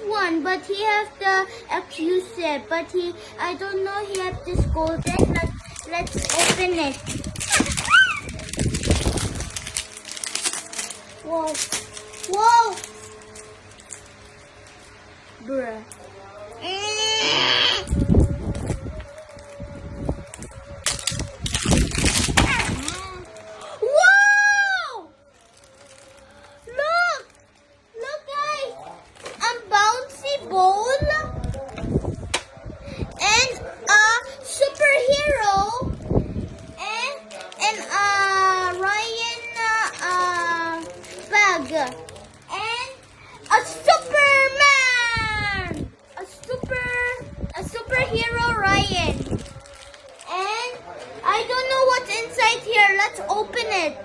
one, but he has the exclusive. But I don't know. He has this golden. Let's open it. Whoa, whoa, bruh. Whoa! Look, guys. A bouncy ball and a superhero and a Ryan bag and a Superman, a superhero Ryan. And I don't know what's inside here. Let's open it.